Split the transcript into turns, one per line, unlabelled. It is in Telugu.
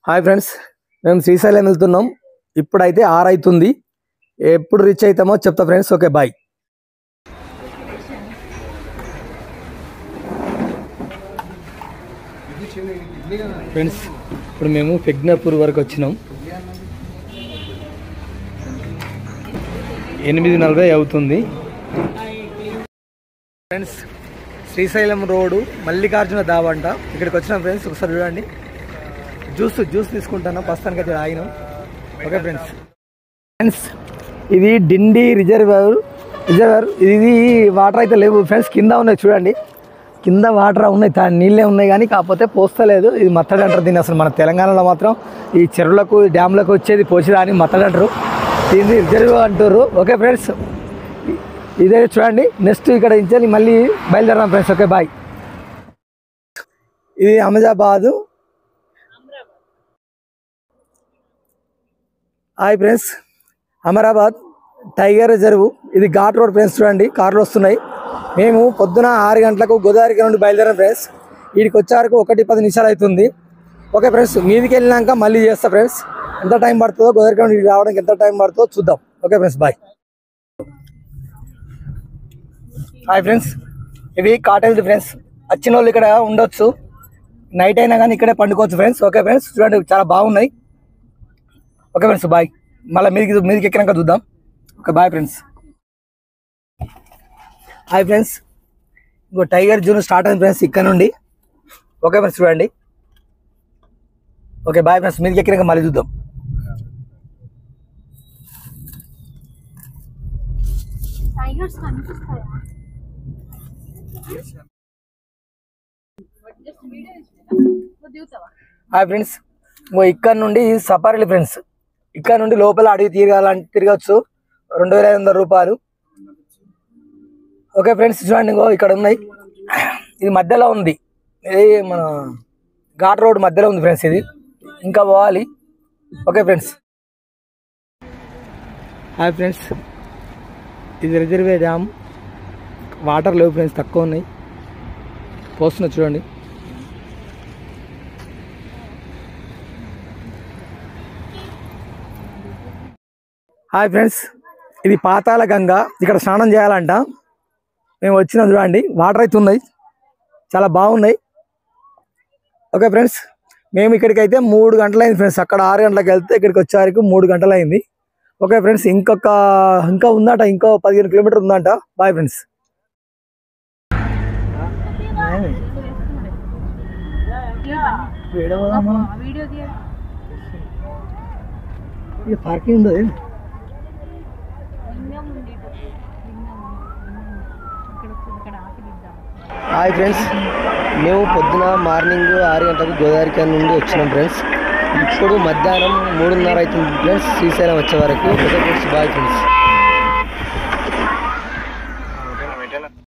హాయ్ ఫ్రెండ్స్, మేము శ్రీశైలం వెళ్తున్నాం. ఇప్పుడైతే 6 అవుతుంది. ఎప్పుడు రీచ్ అవుతామో చెప్తా ఫ్రెండ్స్. Okay, bye friends. ఇప్పుడు మేము పెగ్నాపూర్ వరకు వచ్చినాం. 8:40 అవుతుంది ఫ్రెండ్స్. శ్రీశైలం రోడ్డు మల్లికార్జున దాబంట ఇక్కడికి వచ్చినాం ఫ్రెండ్స్. ఒకసారి చూడండి. జ్యూస్ తీసుకుంటాను. ప్రస్తుతానికి అయితే ఆగినాం. ఓకే ఫ్రెండ్స్, ఇది డిండి రిజర్వర్. ఇది వాటర్ అయితే లేవు ఫ్రెండ్స్, కింద ఉన్నాయి చూడండి. కింద వాటర్ ఉన్నాయి, నీళ్ళే ఉన్నాయి కానీ కాకపోతే పోస్తలేదు. ఇది మత్తడి అంటారు దీన్ని. అసలు మన తెలంగాణలో మాత్రం ఈ చెరువులకు డ్యామ్లకు వచ్చేది పోసేదాన్ని మత్తడి అంటారు. దీన్ని రిజర్వ్ అంటారు. ఓకే ఫ్రెండ్స్, ఇదే చూడండి. నెక్స్ట్ ఇక్కడ నుంచి మళ్ళీ బయలుదేరాం ఫ్రెండ్స్. Okay bye. ఇది Ahmedabad. Hi friends, Amrabad tiger reserve. ఇది ఘాట్ రోడ్ ఫ్రెండ్స్. చూడండి కార్లు వస్తున్నాయి. మేము పొద్దున 6 గంటలకు గోదావరికి నుండి బయలుదేరాం ఫ్రెండ్స్. వీడికి వచ్చేవరకు 1:10 అవుతుంది. ఓకే ఫ్రెండ్స్, మీదికి వెళ్ళినాక మళ్ళీ చేస్తా ఫ్రెండ్స్. ఎంత టైం పడుతుందో గోదావరికి నుండి రావడానికి ఎంత టైం పడుతుందో చూద్దాం. Okay friends, bye. Hi friends, ఇవి కాటేజ్ ఫ్రెండ్స్. వచ్చిన వాళ్ళు ఇక్కడ ఉండొచ్చు, నైట్ అయినా కానీ ఇక్కడే పండుకోవచ్చు ఫ్రెండ్స్. ఓకే ఫ్రెండ్స్, చూడండి చాలా బాగున్నాయి. Okay friends, bye. మళ్ళీ మీదికి ఎక్కినాక చూద్దాం. Okay bye friends. Hi friends, ఇంకో టైగర్ జూన్ స్టార్ట్ అయింది ఫ్రెండ్స్ ఇక్కడ నుండి. ఓకే ఫ్రెండ్స్, చూడండి. ఓకే బాయ్ ఫ్రెండ్స్, మీదికి ఎక్కినాక మళ్ళీ చూద్దాం. హాయ్ ఫ్రెండ్స్, ఇంకో ఇక్కడ నుండి సఫారీ ఫ్రెండ్స్. ఇక్కడ నుండి లోపల అడిగి తిరగచ్చు. 2500 రూపాయలు. ఓకే ఫ్రెండ్స్, చూడండి ఇంకో ఇక్కడ ఉన్నాయి. ఇది మధ్యలో ఉంది. ఇది మన ఘాట్ రోడ్ మధ్యలో ఉంది ఫ్రెండ్స్. ఇది ఇంకా పోవాలి. Okay friends. హాయ్ ఫ్రెండ్స్, ఇది రిజర్వే డ్యామ్. వాటర్ లేవు ఫ్రెండ్స్, తక్కువ ఉన్నాయి. పోస్తున్నా చూడండి. హాయ్ ఫ్రెండ్స్, ఇది పాతాళ గంగ. ఇక్కడ స్నానం చేయాలంట. మేము వచ్చినాం చూడండి. వాటర్ అయితే ఉన్నాయి, చాలా బాగున్నాయి. ఓకే ఫ్రెండ్స్, మేము ఇక్కడికైతే 3 గంటలు అయింది ఫ్రెండ్స్. అక్కడ 6 గంటలకు వెళ్తే ఇక్కడికి వచ్చేవరకు 3 గంటలు అయింది. ఓకే ఫ్రెండ్స్, ఇంకా ఉందంట. ఇంకో 15 కిలోమీటర్ ఉందంట. Bye friends. పార్కింగ్ ఉందా? హాయ్ ఫ్రెండ్స్, మేము పొద్దున మార్నింగ్ 6 గంటలకు గోదావరికి నుండి వచ్చినాం ఫ్రెండ్స్. ఇప్పుడు మధ్యాహ్నం 3:30 అవుతుంది ఫ్రెండ్స్ శ్రీశైలం వచ్చే వరకు. Bye friends.